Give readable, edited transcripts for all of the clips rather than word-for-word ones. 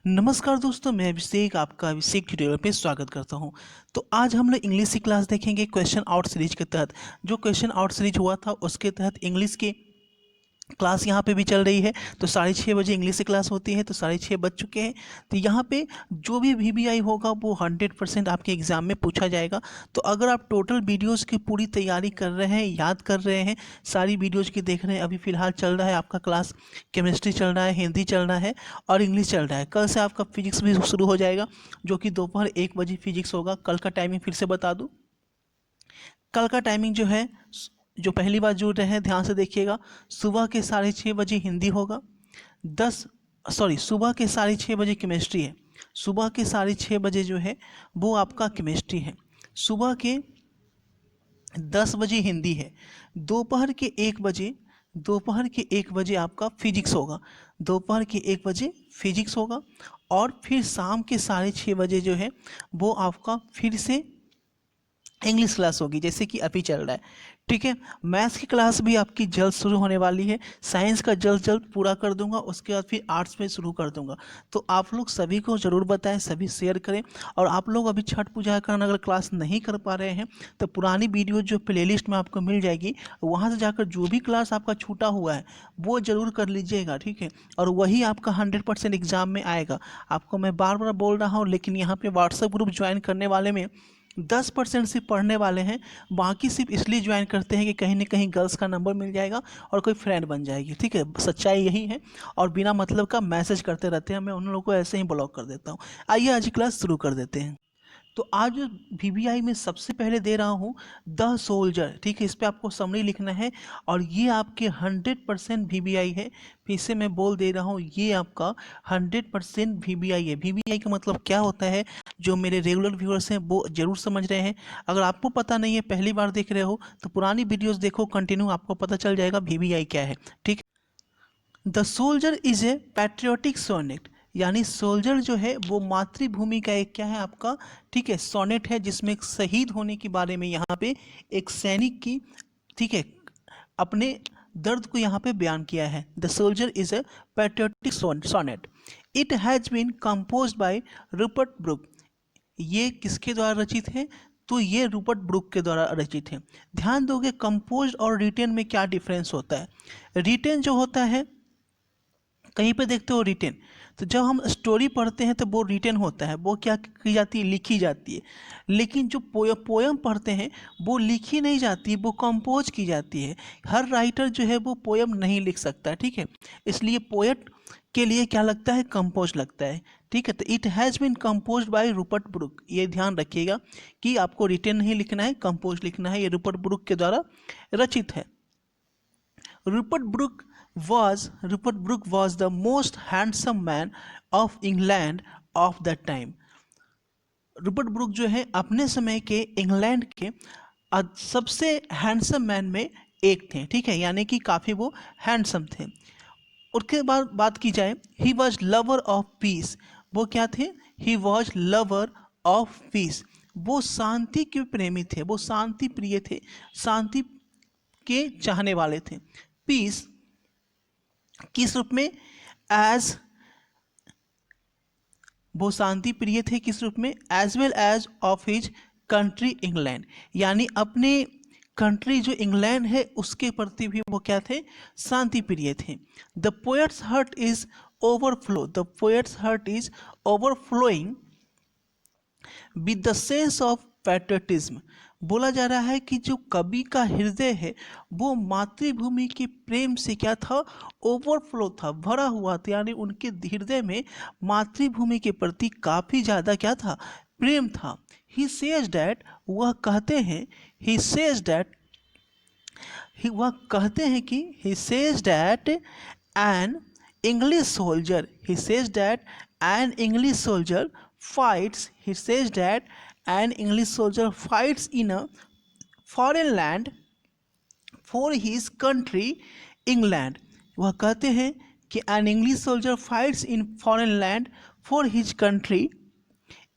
नमस्कार दोस्तों, मैं अभिषेक आपका अभिषेक ट्यूटोरियल पे स्वागत करता हूं। तो आज हम लोग इंग्लिश की क्लास देखेंगे क्वेश्चन आउट सीरीज के तहत। जो क्वेश्चन आउट सीरीज हुआ था उसके तहत इंग्लिश की क्लास यहाँ पे भी चल रही है। तो 6:30 बजे इंग्लिश की क्लास होती है, तो 6:30 बज चुके हैं। तो यहाँ पे जो भी वीबीआई होगा वो 100% आपके एग्ज़ाम में पूछा जाएगा। तो अगर आप टोटल वीडियोज़ की पूरी तैयारी कर रहे हैं, याद कर रहे हैं, सारी वीडियोज़ की देख रहे हैं, अभी फ़िलहाल चल रहा है आपका क्लास, केमिस्ट्री चल रहा है, हिंदी चल रहा है और इंग्लिश चल रहा है। कल से आपका फिजिक्स भी शुरू हो जाएगा, जो कि दोपहर 1 बजे फिजिक्स होगा। कल का टाइमिंग फिर से बता दूँ। कल का टाइमिंग जो है, जो पहली बार जुड़ रहे हैं ध्यान से देखिएगा, सुबह के 6:30 बजे हिंदी होगा। सुबह के 6:30 बजे केमिस्ट्री है। सुबह के 6:30 बजे जो है वो आपका केमिस्ट्री है। सुबह के 10 बजे हिंदी है। दोपहर के 1 बजे आपका फिजिक्स होगा। दोपहर के 1 बजे फिजिक्स होगा। और फिर शाम के 6:30 बजे जो है वो आपका फिर से इंग्लिश क्लास होगी, जैसे कि अभी चल रहा है। ठीक है। मैथ्स की क्लास भी आपकी जल्द शुरू होने वाली है। साइंस का जल्द जल्द पूरा कर दूंगा, उसके बाद फिर आर्ट्स में शुरू कर दूंगा। तो आप लोग सभी को ज़रूर बताएं, सभी शेयर करें। और आप लोग अभी छठ पूजा का अगर क्लास नहीं कर पा रहे हैं तो पुरानी वीडियो जो प्लेलिस्ट में आपको मिल जाएगी, वहाँ से जाकर जो भी क्लास आपका छूटा हुआ है वो ज़रूर कर लीजिएगा। ठीक है। और वही आपका 100% एग्ज़ाम में आएगा। आपको मैं बार बार बोल रहा हूँ, लेकिन यहाँ पे व्हाट्सएप ग्रुप ज्वाइन करने वाले में 10% सिर्फ पढ़ने वाले हैं। बाकी सिर्फ इसलिए ज्वाइन करते हैं कि कहीं ना कहीं गर्ल्स का नंबर मिल जाएगा और कोई फ्रेंड बन जाएगी। ठीक है, सच्चाई यही है। और बिना मतलब का मैसेज करते रहते हैं, मैं उन लोगों को ऐसे ही ब्लॉक कर देता हूँ। आइए आज की क्लास शुरू कर देते हैं। तो आज वीबीआई में सबसे पहले दे रहा हूँ द सोल्जर। ठीक है, इस पर आपको समरी लिखना है। और ये आपके 100% वीबीआई है। फिर से मैं बोल दे रहा हूँ, ये आपका 100% वीबीआई है। वीबीआई का मतलब क्या होता है, जो मेरे रेगुलर व्यूअर्स हैं वो जरूर समझ रहे हैं। अगर आपको पता नहीं है, पहली बार देख रहे हो, तो पुरानी वीडियोस देखो कंटिन्यू, आपको पता चल जाएगा वीबीआई क्या है। ठीक। The soldier is a patriotic sonnet, यानी सोल्जर जो है वो मातृभूमि का एक क्या है आपका, ठीक है, सोनेट है, जिसमें एक शहीद होने के बारे में यहाँ पे एक सैनिक की, ठीक है, अपने दर्द को यहाँ पे बयान किया है। The soldier is a patriotic sonnet. It has been compose by Rupert Brooke. ये किसके द्वारा रचित है? तो ये रूपर्ट ब्रुक के द्वारा रचित है। ध्यान दोगे कंपोज और रिटेन में क्या डिफरेंस होता है। रिटेन जो होता है, कहीं पे देखते हो रिटेन, तो जब हम स्टोरी पढ़ते हैं तो वो रिटेन होता है, वो क्या की जाती है, लिखी जाती है। लेकिन जो पोयम पढ़ते हैं वो लिखी नहीं जाती, वो कंपोज की जाती है। हर राइटर जो है वो पोयम नहीं लिख सकता। ठीक है, इसलिए पोएट के लिए क्या लगता है, कंपोज लगता है। ठीक है, तो it has been compose by Rupert Brooke. ये ध्यान रखिएगा कि आपको रिटेन नहीं लिखना है, कंपोज लिखना है। ये रूपर्ट ब्रुक के द्वारा रचित है। Rupert Brooke Rupert Brooke was the most handsome man of England of that time. Rupert book जो है अपने समय के इंग्लैंड के सबसे हैंडसम मैन में एक थे। ठीक है, यानी कि काफ़ी वो हैंडसम थे। उसके बाद बात की जाए, he was lover of peace. वो क्या थे? He was lover of peace. वो शांति के प्रेमी थे, वो शांति प्रिय थे, शांति के चाहने वाले थे। पीस किस रूप में? एज, वो शांति प्रिय थे किस रूप में? As well as of his country England, यानी अपने कंट्री जो इंग्लैंड है उसके प्रति भी वो क्या थे? शांति प्रिय थे। The poets heart is overflow, the poets heart is overflowing with the sense of patriotism. बोला जा रहा है कि जो कवि का हृदय है वो मातृभूमि के प्रेम से क्या था? ओवरफ्लो था, भरा हुआ था। यानी उनके हृदय में मातृभूमि के प्रति काफ़ी ज़्यादा क्या था? प्रेम था। ही सेज डैट, वह कहते हैं, ही सेज डैट, वह कहते हैं कि he says that an English soldier, he says that an English soldier fights, he says that an English soldier fights in a foreign land for his country England. वह कहते हैं कि an English soldier fights in foreign land for his country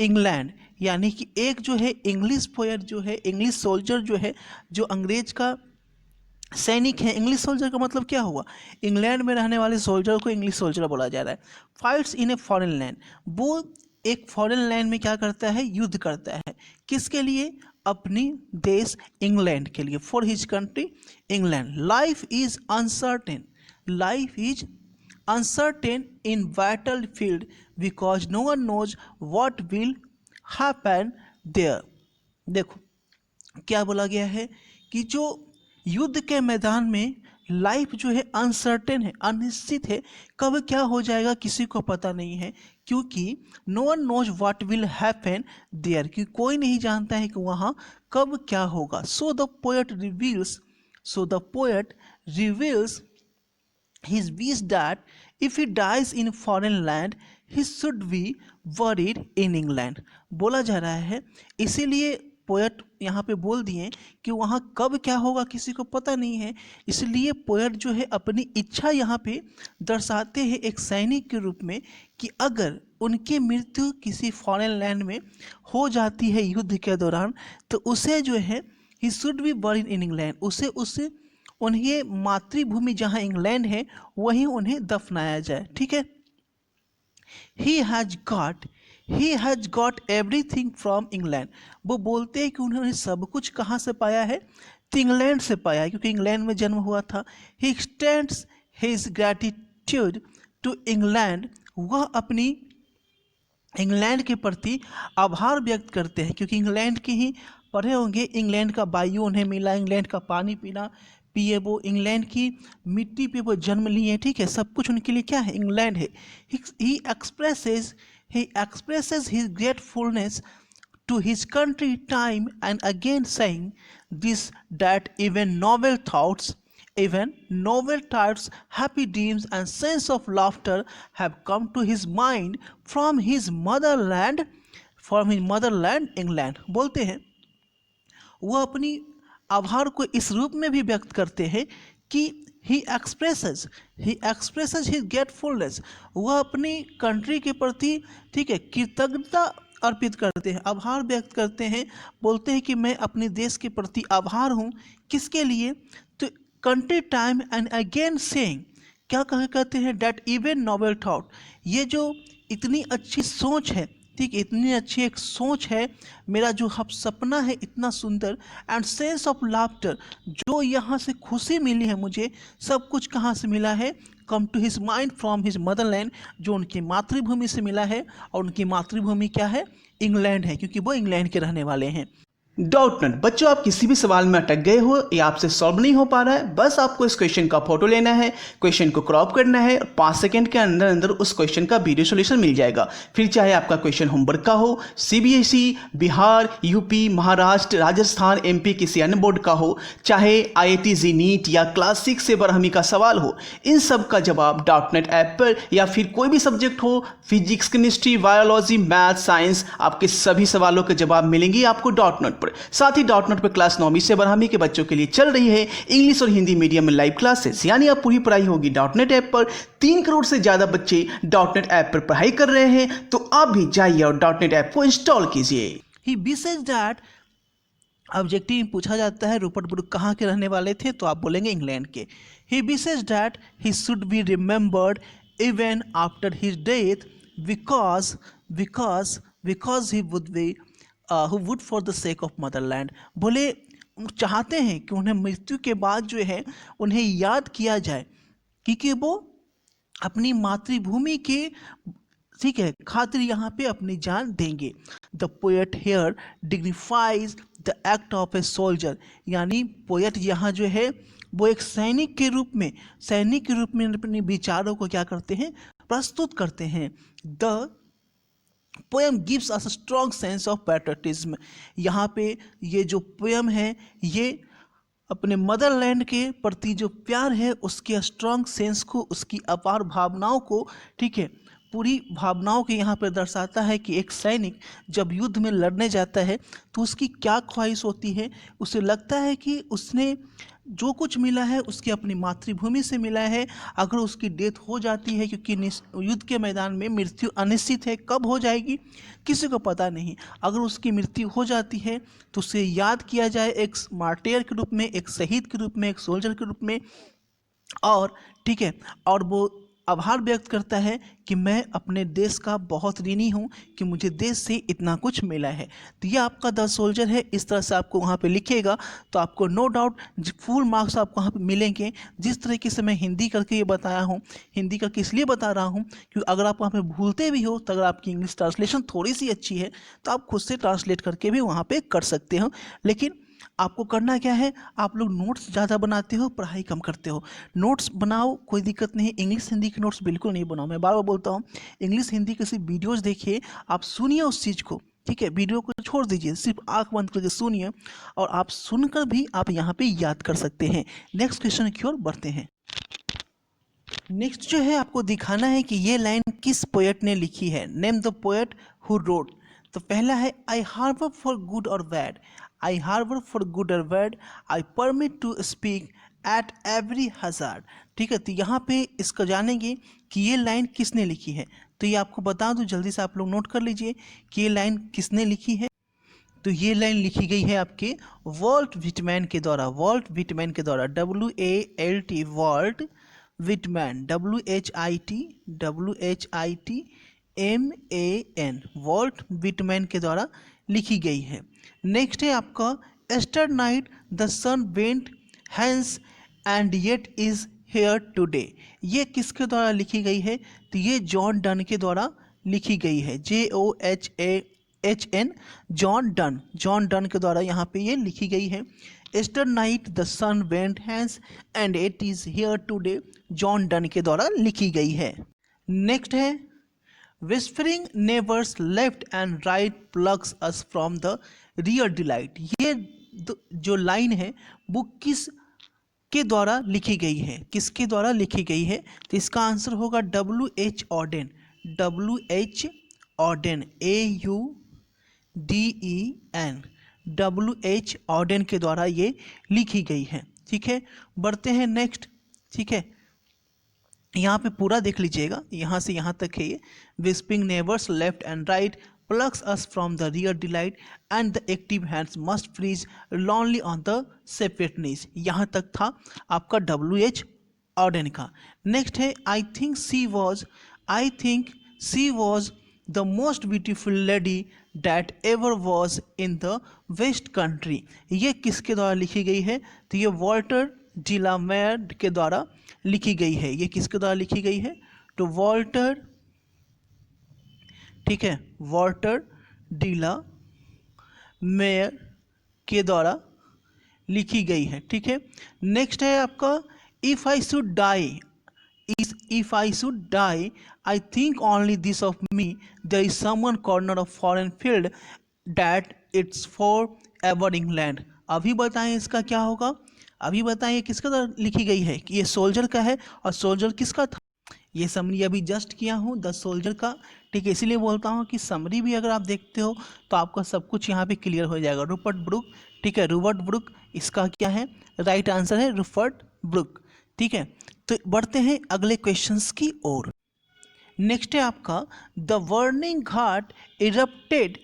England, यानी कि एक जो है English poet जो है, इंग्लिश सोल्जर जो है, जो अंग्रेज का सैनिक है। इंग्लिश सोल्जर का मतलब क्या हुआ, इंग्लैंड में रहने वाले सोल्जर को इंग्लिश सोल्जर बोला जा रहा है। Fights in a foreign land, वो एक फॉरेन लैंड में क्या करता है, युद्ध करता है। किसके लिए, अपनी देश इंग्लैंड के लिए, for his country England. Life is uncertain, life is uncertain in battlefield because no one knows what will happen there। देखो क्या बोला गया है कि जो युद्ध के मैदान में लाइफ जो है अनसर्टेन है, अनिश्चित है, कब क्या हो जाएगा किसी को पता नहीं है, क्योंकि no one knows what will happen there, कि कोई नहीं जानता है कि वहाँ कब क्या होगा। So the poet reveals his wish that if he dies in foreign land he should be buried in England। बोला जा रहा है, इसीलिए पोएट यहाँ पे बोल दिए कि वहाँ कब क्या होगा किसी को पता नहीं है, इसलिए पोएट जो है अपनी इच्छा यहाँ पे दर्शाते हैं एक सैनिक के रूप में कि अगर उनकी मृत्यु किसी फॉरेन लैंड में हो जाती है युद्ध के दौरान, तो उसे जो है ही should B buried in England, उसे उन्हें मातृभूमि जहाँ इंग्लैंड है वहीं उन्हें दफनाया जाए। ठीक है। He has got everything from England, वो बोलते हैं कि उन्होंने सब कुछ कहाँ से पाया है, तो इंग्लैंड से पाया है, क्योंकि इंग्लैंड में जन्म हुआ था। He extends his gratitude to England, वह अपनी इंग्लैंड के प्रति आभार व्यक्त करते हैं, क्योंकि इंग्लैंड की ही पढ़े होंगे, इंग्लैंड का वायु उन्हें मिला, इंग्लैंड का पानी पिए वो, इंग्लैंड की मिट्टी पे वो जन्म लिए। ठीक है, सब कुछ उनके लिए क्या है, इंग्लैंड है। He expresses his gratefulness to his country time and again saying this that even novel thoughts, happy dreams and sense of laughter have come to his mind from his motherland England. बोलते हैं वह अपनी आभार को इस रूप में भी व्यक्त करते हैं कि ही एक्सप्रेसेस हिज ग्रेटफुलनेस, वह अपनी कंट्री के प्रति, ठीक है, कृतज्ञता अर्पित करते हैं, आभार व्यक्त करते हैं, बोलते हैं कि मैं अपने देश के प्रति आभार हूँ। किसके लिए, तो country time and again saying, क्या कहते हैं, डैट इवन नोबल थॉट, ये जो इतनी अच्छी सोच है, ठीक, इतनी अच्छी एक सोच है, मेरा जो सपना है इतना सुंदर, एंड सेंस ऑफ लाफ्टर, जो यहाँ से खुशी मिली है मुझे, सब कुछ कहाँ से मिला है, come to his mind from his motherland, जो उनकी मातृभूमि से मिला है, और उनकी मातृभूमि क्या है, इंग्लैंड है, क्योंकि वो इंग्लैंड के रहने वाले हैं। डाउट नट बच्चों, आप किसी भी सवाल में अटक गए हो या आपसे सॉल्व नहीं हो पा रहा है, बस आपको इस क्वेश्चन का फोटो लेना है, क्वेश्चन को क्रॉप करना है, 5 सेकंड के अंदर अंदर उस क्वेश्चन का वीडियो सॉल्यूशन मिल जाएगा। फिर चाहे आपका क्वेश्चन होमवर्क का हो, CBSE, Bihar, UP, Maharashtra, Rajasthan, MP किसी अन्य बोर्ड का हो, चाहे IIT जी नीट या क्लास 6 से बरहमी का सवाल हो, इन सब का जवाब डाउट नेट ऐप पर, या फिर कोई भी सब्जेक्ट हो, physics, chemistry, biology, math, science, आपके सभी सवालों के जवाब मिलेंगे आपको डाउट नेट पर। साथ ही डॉट नेट पर क्लास 9वीं से 12वीं के बच्चों के लिए चल रही है इंग्लिश और हिंदी मीडियम में लाइव क्लासेस, यानी आप पूरी पढ़ाई होगी डॉट नेट ऐप पर। 3 करोड़ से ज्यादा बच्चे डॉट नेट ऐप पर पढ़ाई कर रहे हैं, तो आप भी जाइए और डॉट नेट ऐप को इंस्टॉल कीजिए। ही विशेस दैट, ऑब्जेक्टिव में पूछा जाता है रूपर्ट ब्रूक कहाँ के रहने वाले थे, तो आप बोलेंगे इंग्लैंड के। He wishes that he should be remembered even after his death because he would be who would for the sake of motherland, बोले चाहते हैं कि उन्हें मृत्यु के बाद जो है उन्हें याद किया जाए, क्योंकि वो अपनी मातृभूमि के, ठीक है, खातिर यहाँ पे अपनी जान देंगे। The poet here dignifies the act of a soldier, यानी पोएट यहाँ जो है वो एक सैनिक के रूप में अपने विचारों को क्या करते हैं, प्रस्तुत करते हैं। The poem gives us a strong sense of patriotism, यहाँ पे ये जो पोएम है ये अपने मदरलैंड के प्रति जो प्यार है उसके स्ट्रॉन्ग सेंस को, उसकी अपार भावनाओं को, ठीक है, पूरी भावनाओं के यहाँ पर दर्शाता है कि एक सैनिक जब युद्ध में लड़ने जाता है तो उसकी क्या ख्वाहिश होती है, उसे लगता है कि उसने जो कुछ मिला है उसकी अपनी मातृभूमि से मिला है। अगर उसकी डेथ हो जाती है, क्योंकि युद्ध के मैदान में मृत्यु अनिश्चित है, कब हो जाएगी किसी को पता नहीं। अगर उसकी मृत्यु हो जाती है तो उसे याद किया जाए एक मार्टियर के रूप में, एक शहीद के रूप में, एक सोल्जर के रूप में। और ठीक है, और वो आभार व्यक्त करता है कि मैं अपने देश का बहुत ऋणी हूँ कि मुझे देश से इतना कुछ मिला है। तो ये आपका द सोल्जर है, इस तरह से आपको वहाँ पे लिखेगा तो आपको नो डाउट फुल मार्क्स आपको वहाँ पे मिलेंगे। जिस तरीके से मैं हिंदी करके ये बताया हूँ, हिंदी करके इसलिए बता रहा हूँ क्योंकि अगर आप वहाँ पे भूलते भी हो तो अगर आपकी इंग्लिश ट्रांसलेशन थोड़ी सी अच्छी है तो आप खुद से ट्रांसलेट करके भी वहाँ पे कर सकते हो। लेकिन आपको करना क्या है, आप लोग नोट्स ज़्यादा बनाते हो, पढ़ाई कम करते हो। नोट्स बनाओ, कोई दिक्कत नहीं। इंग्लिश हिंदी के नोट्स बिल्कुल नहीं बनाओ, मैं बार बार बोलता हूँ। इंग्लिश हिंदी के सिर्फ वीडियोज़ देखिए, आप सुनिए उस चीज़ को, ठीक है। वीडियो को छोड़ दीजिए, सिर्फ आंख बंद करके सुनिए और आप सुनकर भी आप यहाँ पे याद कर सकते हैं। नेक्स्ट क्वेश्चन की ओर बढ़ते हैं। नेक्स्ट जो है आपको दिखाना है कि ये लाइन किस पोएट ने लिखी है। Name the poet who wrote. तो पहला है I harbour for good or bad, I harbour for good or bad, I permit to speak at every hazard. ठीक है, तो यहाँ पे इसको जानेंगे कि ये लाइन किसने लिखी है। तो ये आपको बता दूं, जल्दी से आप लोग नोट कर लीजिए कि ये लाइन किसने लिखी है। तो ये लाइन लिखी गई है आपके वॉल्ट व्हिटमैन के द्वारा, वॉल्ट व्हिटमैन के द्वारा, WALT, Walt Whitman, WHITMAN, Walt Whitman के द्वारा लिखी गई है। नेक्स्ट है आपका yesternight the sun went hence and yet is here today. ये किसके द्वारा लिखी गई है। तो ये जॉन डन के द्वारा लिखी गई है, JOHN, John Donne, John Donne के द्वारा यहाँ पे ये लिखी गई है। Yesternight the sun went hence and it is here today, John Donne के द्वारा लिखी गई है। नेक्स्ट है whispering neighbours left and right plucks us from the real delight. ये जो लाइन है वो किस के द्वारा लिखी गई है, किसके द्वारा लिखी गई है। तो इसका आंसर होगा WH ordained, WH ordained, AUDEN, WH ordained के द्वारा ये लिखी गई है। ठीक है, बढ़ते हैं नेक्स्ट। ठीक है, यहाँ पे पूरा देख लीजिएगा, यहाँ से यहाँ तक है ये। Whispering neighbours left and right plucks us from the rear delight and the active hands must freeze lonely on the separate knees। यहाँ तक था आपका WH ऑर्डेन का। नेक्स्ट है I think she was the most beautiful lady that ever was in the west country। ये किसके द्वारा लिखी गई है। तो ये वॉल्टर डिलामेयर के द्वारा लिखी गई है। ये किसके द्वारा लिखी गई है। तो वॉल्टर, ठीक है, वॉल्टर डिला मेयर के द्वारा लिखी गई है। ठीक है, नेक्स्ट है आपका if I should die I think only this of me, there is someone corner of foreign field that it's for ever England. अभी बताएं इसका क्या होगा, अभी बताएं किसके द्वारा लिखी गई है। कि ये सोल्जर का है और सोल्जर किसका था। ये समरी अभी जस्ट किया हूँ द सोल्जर का। ठीक है, इसीलिए बोलता हूँ कि समरी भी अगर आप देखते हो तो आपका सब कुछ यहाँ पे क्लियर हो जाएगा। रूपर्ट ब्रुक, ठीक है, रूपर्ट ब्रुक इसका क्या है, राइट आंसर है रूपर्ट ब्रुक। ठीक है, तो बढ़ते हैं अगले क्वेश्चंस की ओर। नेक्स्ट है आपका the burning Ghat erupted,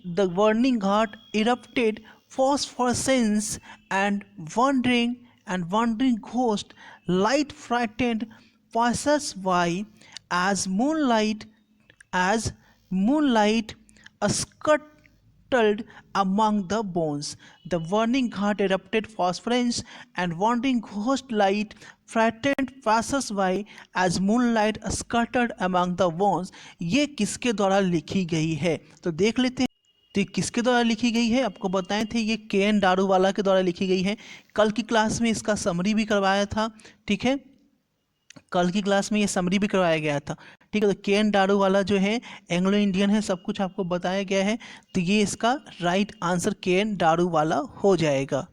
the burning Ghat erupted phosphorescence and wandering ghost light frightened passers-by as moonlight scuttled among the bones. The burning heart erupted phosphorescence and wandering ghost light frightened passers-by as moonlight scuttled among the bones। ये किसके द्वारा लिखी गई है। तो देख लेते हैं तो किसके द्वारा लिखी गई है। आपको बताए थे ये KN दारूवाला के द्वारा लिखी गई है। कल की क्लास में इसका समरी भी करवाया था। ठीक है, कल की क्लास में ये समरी भी करवाया गया था। ठीक है, तो KN दारूवाला जो है एंग्लो इंडियन है, सब कुछ आपको बताया गया है। तो ये इसका राइट आंसर KN दारूवाला हो जाएगा।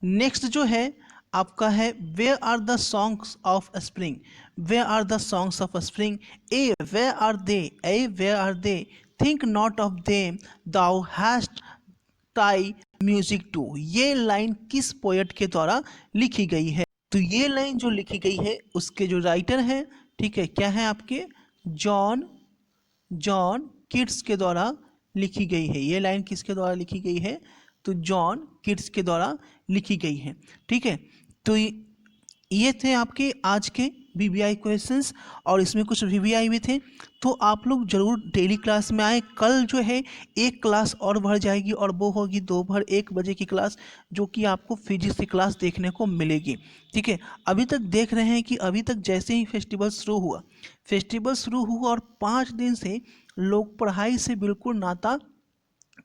नेक्स्ट जो है आपका है where are the songs of spring, where are the songs of spring. Ay where are they, think not of them, thou hast thy music too, ये लाइन किस पोएट के द्वारा लिखी गई है? तो ये लाइन जो लिखी गई है उसके जो राइटर हैं, ठीक है, क्या है आपके जॉन कीट्स के द्वारा लिखी गई है। ये लाइन किसके द्वारा लिखी गई है? तो जॉन कीट्स के द्वारा लिखी गई है, ठीक है। तो ये थे आपके आज के वीवीआई क्वेश्चंस और इसमें कुछ वीवीआई भी थे। तो आप लोग जरूर डेली क्लास में आए। कल जो है एक क्लास और बढ़ जाएगी और वो होगी दोपहर 1 बजे की क्लास, जो कि आपको फिजिक्स की क्लास देखने को मिलेगी, ठीक है। अभी तक देख रहे हैं कि अभी तक जैसे ही फेस्टिवल शुरू हुआ और 5 दिन से लोग पढ़ाई से बिल्कुल नाता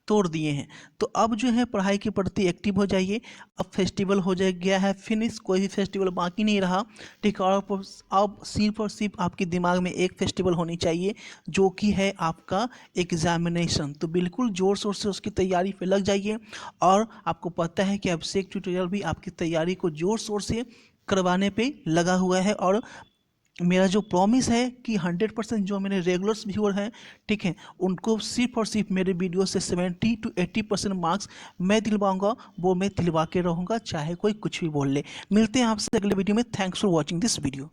तोड़ दिए हैं। तो अब जो है पढ़ाई के प्रति एक्टिव हो जाइए। अब फेस्टिवल हो जाए गया है फिनिश, कोई भी फेस्टिवल बाकी नहीं रहा, ठीक है। और अब सिर्फ और सिर्फ आपके दिमाग में एक फेस्टिवल होनी चाहिए, जो कि है आपका एग्जामिनेशन। तो बिल्कुल ज़ोर शोर से उसकी तैयारी पे लग जाइए। और आपको पता है कि अभिषेक ट्यूटोरियल भी आपकी तैयारी को ज़ोर शोर से करवाने पे लगा हुआ है। और मेरा जो प्रॉमिस है कि 100% जो मेरे रेगुलर्स व्यूअर हैं, ठीक है, उनको सिर्फ और सिर्फ मेरे वीडियो से 70 to 80% मार्क्स मैं दिलवाऊंगा, वो मैं दिलवा के रहूँगा, चाहे कोई कुछ भी बोल ले। मिलते हैं आपसे अगले वीडियो में। Thanks for watching this video.